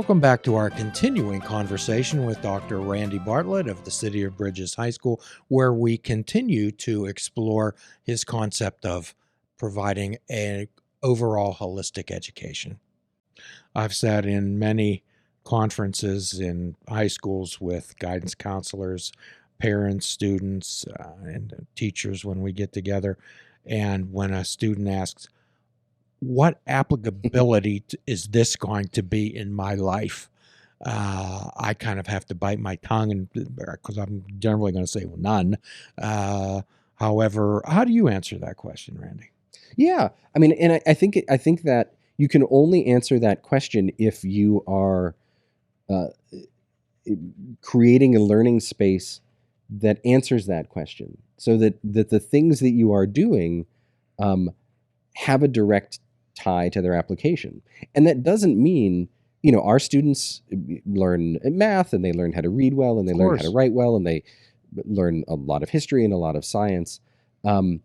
Welcome back to our continuing conversation with Dr. Randy Bartlett of the City of Bridges High School, where we continue to explore his concept of providing an overall holistic education. I've sat in many conferences in high schools with guidance counselors, parents, students, and teachers when we get together. And when a student asks, what applicability is this going to be in my life? I kind of have to bite my tongue, and because I'm generally going to say, well, none. However, how do you answer that question, Randy? Yeah, I mean, and I think that you can only answer that question if you are creating a learning space that answers that question, so that the things that you are doing have a direct tie to their application. And that doesn't mean, our students learn math and they learn how to read well and they learn how to write well and they learn a lot of history and a lot of science. But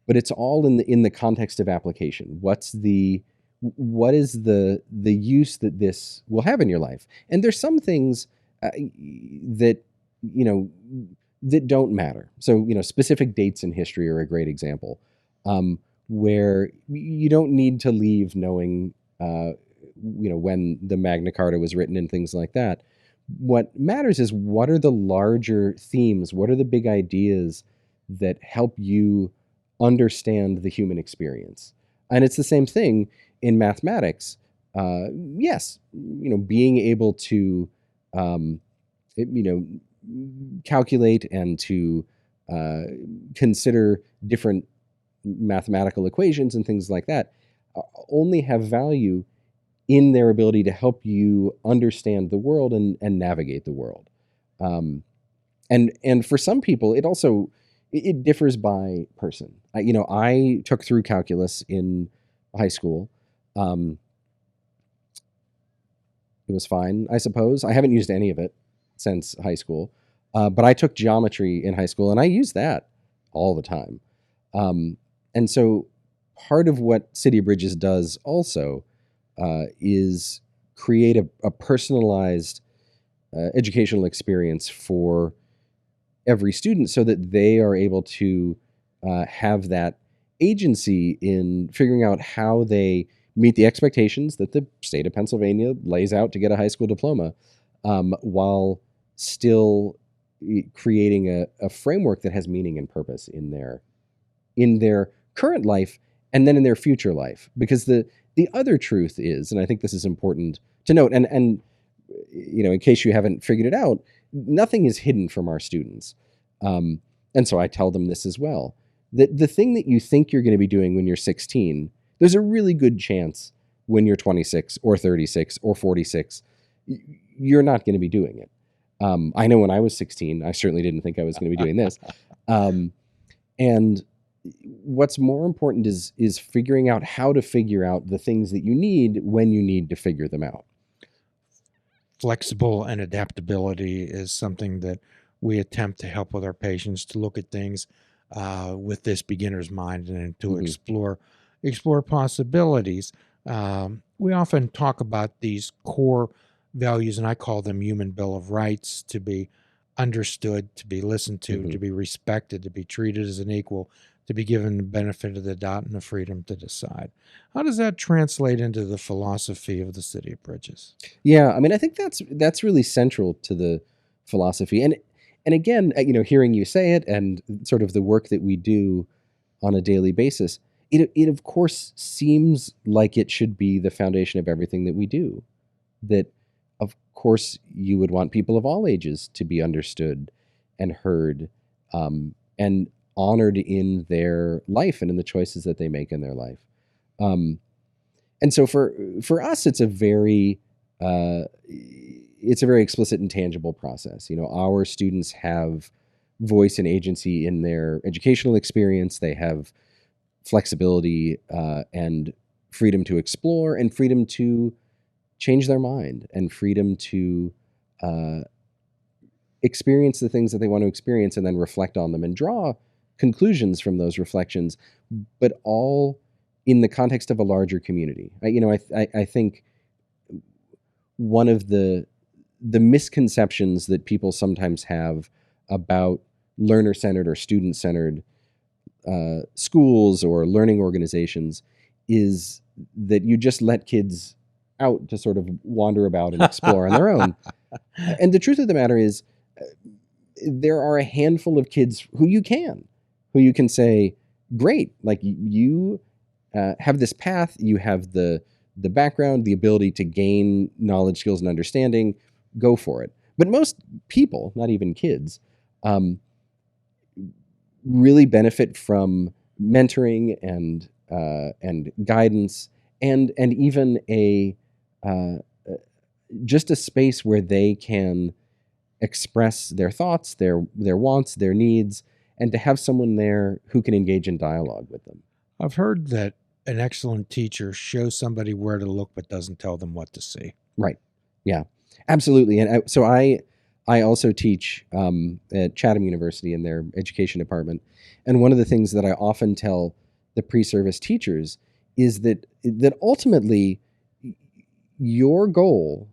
it's all in the context of application. What is the use that this will have in your life? And there's some things that don't matter. So, specific dates in history are a great example. Where you don't need to leave knowing, when the Magna Carta was written and things like that. What matters is, what are the larger themes? What are the big ideas that help you understand the human experience? And it's the same thing in mathematics. Yes, being able to, calculate and to consider different mathematical equations and things like that only have value in their ability to help you understand the world and navigate the world. And for some people, it differs by person. I took through calculus in high school. It was fine, I suppose. I haven't used any of it since high school. But I took geometry in high school, and I use that all the time. And so part of what City of Bridges does also is create a personalized educational experience for every student, so that they are able to have that agency in figuring out how they meet the expectations that the state of Pennsylvania lays out to get a high school diploma, while still creating a framework that has meaning and purpose in their current life and then in their future life. Because the other truth is, and I think this is important to note, and in case you haven't figured it out, nothing is hidden from our students. And so I tell them this as well. The thing that you think you're going to be doing when you're 16, there's a really good chance when you're 26 or 36 or 46, you're not going to be doing it. I know when I was 16, I certainly didn't think I was going to be doing this. And what's more important is figuring out how to figure out the things that you need when you need to figure them out. Flexible and adaptability is something that we attempt to help with our patients, to look at things with this beginner's mind and to explore possibilities. We often talk about these core values, and I call them human bill of rights: to be understood, to be listened to, to be respected, to be treated as an equal, to be given the benefit of the doubt and the freedom to decide. How does that translate into the philosophy of the City of Bridges? Yeah, I mean, I think that's really central to the philosophy. And again, hearing you say it and sort of the work that we do on a daily basis, it of course seems like it should be the foundation of everything that we do. That, of course, you would want people of all ages to be understood and heard, and honored in their life and in the choices that they make in their life. And so for us, it's a very explicit and tangible process. Our students have voice and agency in their educational experience. They have flexibility and freedom to explore, and freedom to change their mind, and freedom to experience the things that they want to experience, and then reflect on them and draw conclusions from those reflections, but all in the context of a larger community. I think one of the misconceptions that people sometimes have about learner-centered or student-centered schools or learning organizations is that you just let kids out to sort of wander about and explore on their own. And the truth of the matter is, there are a handful of kids who you can say, great, like you have this path, you have the background, the ability to gain knowledge, skills, and understanding, go for it. But most people, not even kids, really benefit from mentoring and guidance and even just a space where they can express their thoughts, their wants, their needs, and to have someone there who can engage in dialogue with them. I've heard that an excellent teacher shows somebody where to look but doesn't tell them what to see. Right. Yeah, absolutely. And so I also teach at Chatham University in their education department. And one of the things that I often tell the pre-service teachers is that ultimately your goal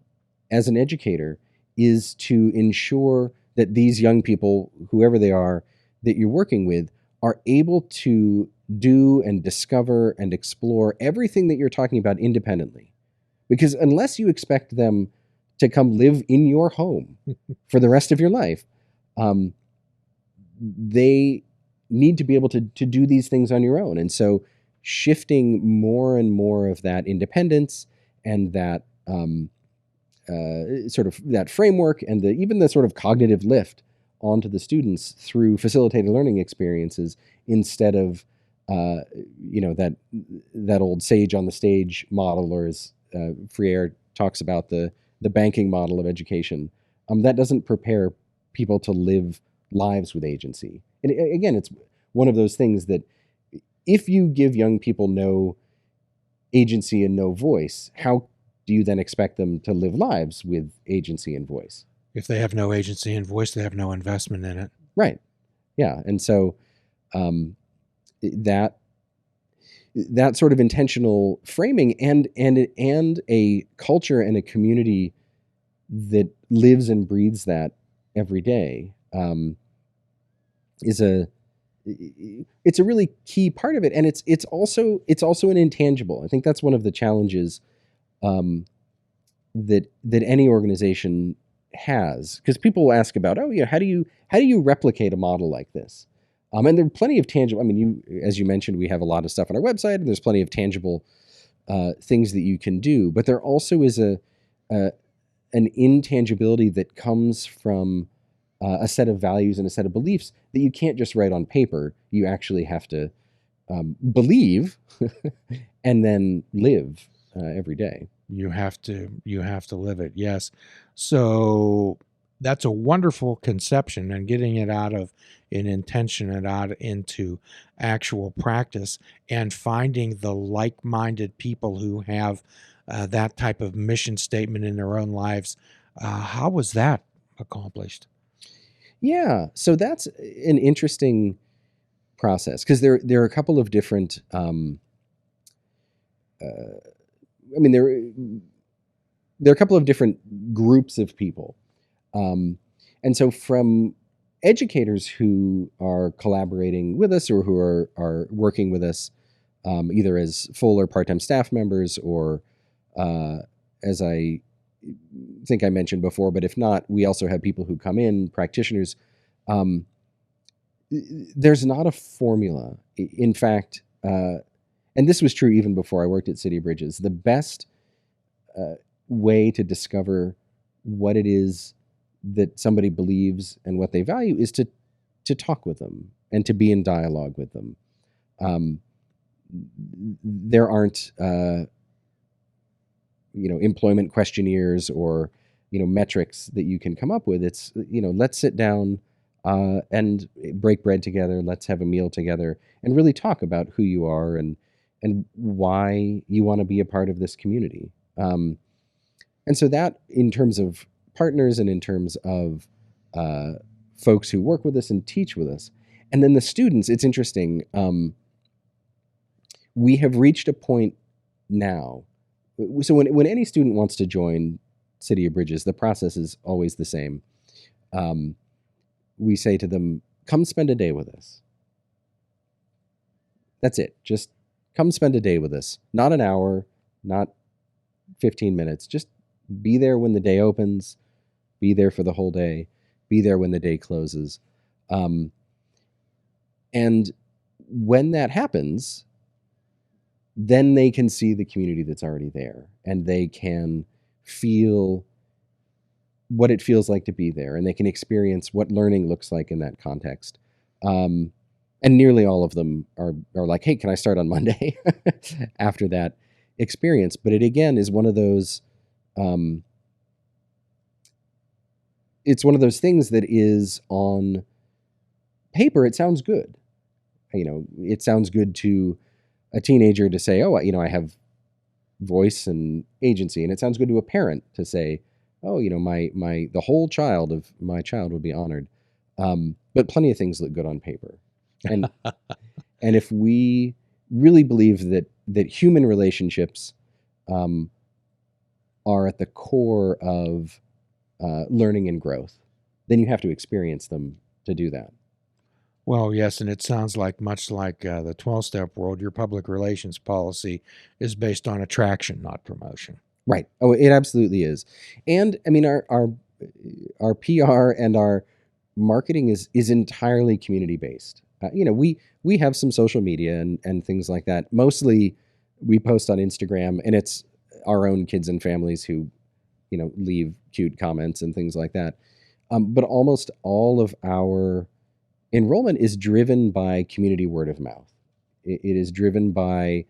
as an educator is to ensure that these young people, whoever they are, that you're working with, are able to do and discover and explore everything that you're talking about independently. Because unless you expect them to come live in your home for the rest of your life, they need to be able to do these things on your own. And so shifting more and more of that independence and that sort of that framework and even the sort of cognitive lift onto the students through facilitated learning experiences instead of that old sage on the stage model, or as Freire talks about the banking model of education, that doesn't prepare people to live lives with agency. And again, it's one of those things that if you give young people no agency and no voice, how do you then expect them to live lives with agency and voice? If they have no agency and voice, they have no investment in it. Right. Yeah. And so that sort of intentional framing and a culture and a community that lives and breathes that every day is a really key part of it. And it's also an intangible. I think that's one of the challenges that any organization has, because people will ask about, how do you replicate a model like this? And there are plenty of tangible. I mean, as you mentioned, we have a lot of stuff on our website, and there's plenty of tangible things that you can do. But there also is an intangibility that comes from a set of values and a set of beliefs that you can't just write on paper. You actually have to believe and then live every day. You have to live it. Yes. So that's a wonderful conception, and getting it out of an intention and out into actual practice, and finding the like-minded people who have that type of mission statement in their own lives. How was that accomplished? Yeah. So that's an interesting process, because there are a couple of different there are a couple of different groups of people. And so from educators who are collaborating with us or who are working with us either as full or part-time staff members, or as I think I mentioned before, but if not, we also have people who come in, practitioners. There's not a formula. In fact, and this was true even before I worked at City of Bridges, the best way to discover what it is that somebody believes and what they value is to talk with them and to be in dialogue with them. There aren't employment questionnaires or metrics that you can come up with. It's let's sit down and break bread together. Let's have a meal together and really talk about who you are and why you want to be a part of this community. And so that, in terms of partners and in terms of folks who work with us and teach with us, and then the students, it's interesting. We have reached a point now. So when any student wants to join City of Bridges, the process is always the same. We say to them, come spend a day with us. That's it. Just come spend a day with us. Not an hour, not 15 minutes. Just be there when the day opens, be there for the whole day, be there when the day closes. And when that happens, then they can see the community that's already there, and they can feel what it feels like to be there, and they can experience what learning looks like in that context. And nearly all of them are like, hey, can I start on Monday after that experience? But it, again, is one of those, it's one of those things that is on paper, it sounds good. It sounds good to a teenager to say, oh, I have voice and agency. And it sounds good to a parent to say, oh, the whole child of my child would be honored. But plenty of things look good on paper. And and if we really believe that human relationships are at the core of learning and growth, then you have to experience them to do that. Well, yes, and it sounds like, much like the 12-step world, your public relations policy is based on attraction, not promotion. Right. Oh, it absolutely is. And I mean, our PR and our marketing is entirely community based. We have some social media and things like that. Mostly, we post on Instagram, and it's our own kids and families who, leave cute comments and things like that. But almost all of our enrollment is driven by community word of mouth. It is driven by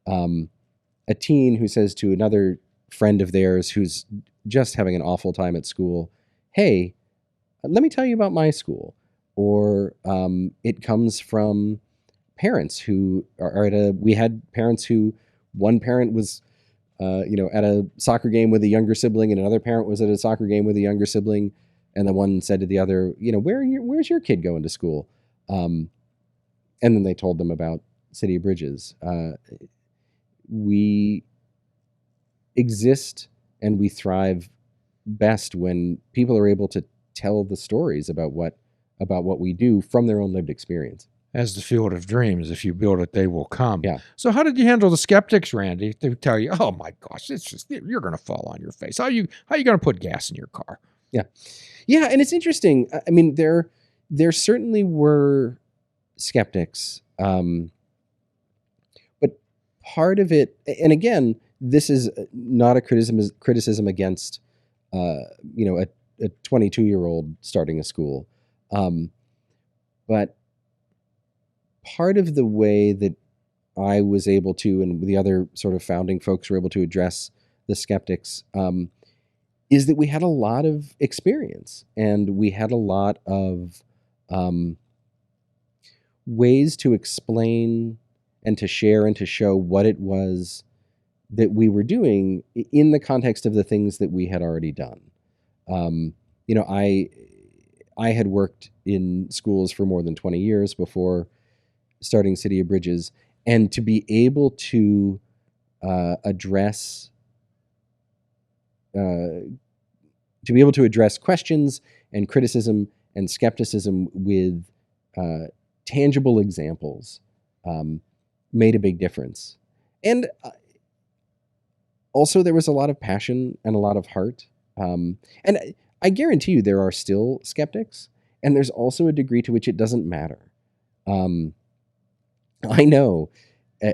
a teen who says to another friend of theirs who's just having an awful time at school, hey, let me tell you about my school. Or it comes from parents who are we had parents who, one parent was at a soccer game with a younger sibling, and another parent was at a soccer game with a younger sibling. And the one said to the other, where's your kid going to school? And then they told them about City of Bridges. We exist and we thrive best when people are able to tell the stories about what we do from their own lived experience. As the field of dreams, if you build it, they will come. Yeah. So how did you handle the skeptics, Randy? They tell you, oh my gosh, you're going to fall on your face. How you going to put gas in your car? Yeah. Yeah, and it's interesting. I mean, there certainly were skeptics, but part of it, and again, this is not a criticism against, a 22-year-old starting a school, but part of the way that I was able to, and the other sort of founding folks were able to address the skeptics, is that we had a lot of experience, and we had a lot of ways to explain and to share and to show what it was that we were doing in the context of the things that we had already done. I had worked in schools for more than 20 years before starting City of Bridges, and to be able to address questions and criticism and skepticism with tangible examples made a big difference. And also, there was a lot of passion and a lot of heart. And I guarantee you there are still skeptics, and there's also a degree to which it doesn't matter. I know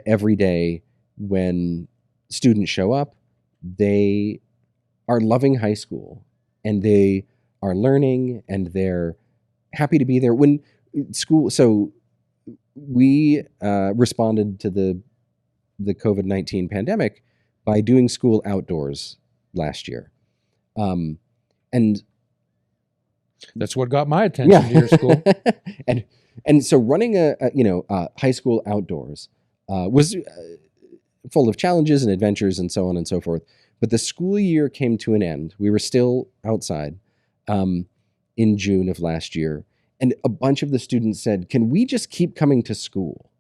every day when students show up, they are loving high school, and they are learning, and they're happy to be there. When school, so we responded to the COVID-19 pandemic by doing school outdoors last year, and that's what got my attention to your school. and so running a high school outdoors was full of challenges and adventures and so on and so forth. But the school year came to an end. We were still outside in June of last year. And a bunch of the students said, can we just keep coming to school?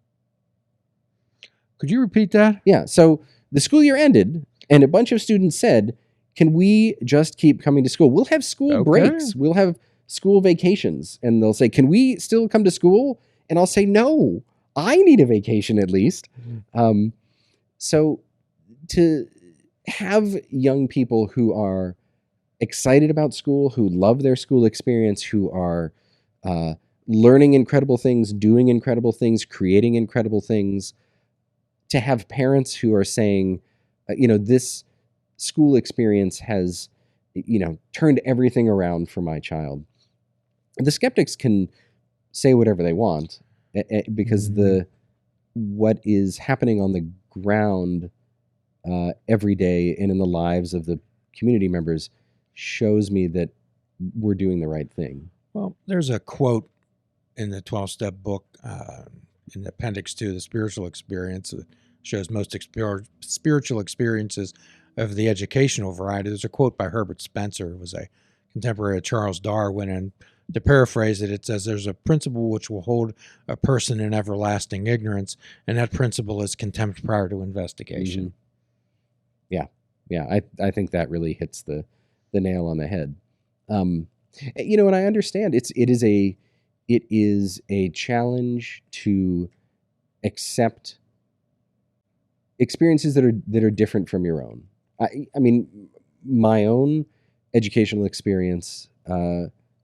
Could you repeat that? Yeah. So the school year ended, and a bunch of students said, can we just keep coming to school? We'll have school breaks. We'll have school vacations. And they'll say, can we still come to school? And I'll say, no, I need a vacation at least. So to have young people who are excited about school, who love their school experience, who are learning incredible things, doing incredible things, creating incredible things, to have parents who are saying, this school experience has, turned everything around for my child. The skeptics can say whatever they want because what is happening on the ground every day and in the lives of the community members shows me that we're doing the right thing. Well, there's a quote in the 12-step book in the appendix to the spiritual experience that shows most spiritual experiences of the educational variety. There's a quote by Herbert Spencer, who was a contemporary of Charles Darwin, and to paraphrase it, it says there's a principle which will hold a person in everlasting ignorance, and that principle is contempt prior to investigation. Yeah, I think that really hits the nail on the head. And I understand it is a challenge to accept experiences that are different from your own. I mean, my own educational experience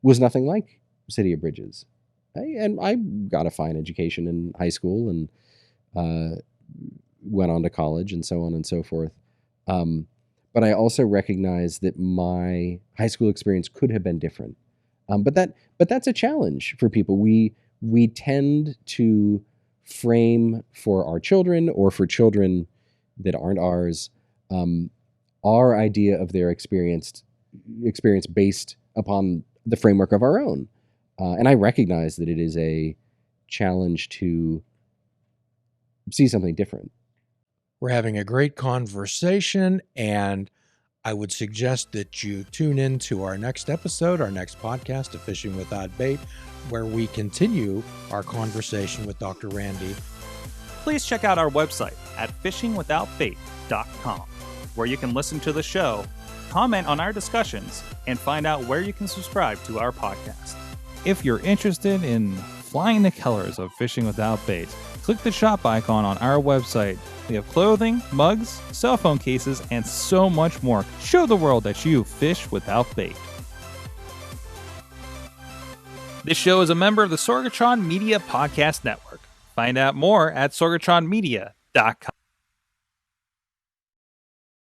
was nothing like City of Bridges. I got a fine education in high school and went on to college and so on and so forth. But I also recognize that my high school experience could have been different. But that's a challenge for people. We tend to frame for our children or for children that aren't ours, our idea of their experience based upon the framework of our own. And I recognize that it is a challenge to see something different. We're having a great conversation, and I would suggest that you tune in to our next episode, our next podcast of Fishing Without Bait, where we continue our conversation with Dr. Randy. Please check out our website at fishingwithoutbait.com, where you can listen to the show, comment on our discussions, and find out where you can subscribe to our podcast. If you're interested in flying the colors of Fishing Without Bait, click the shop icon on our website. We have clothing, mugs, cell phone cases, and so much more. Show the world that you fish without bait. This show is a member of the Sorgatron Media Podcast Network. Find out more at sorgatronmedia.com.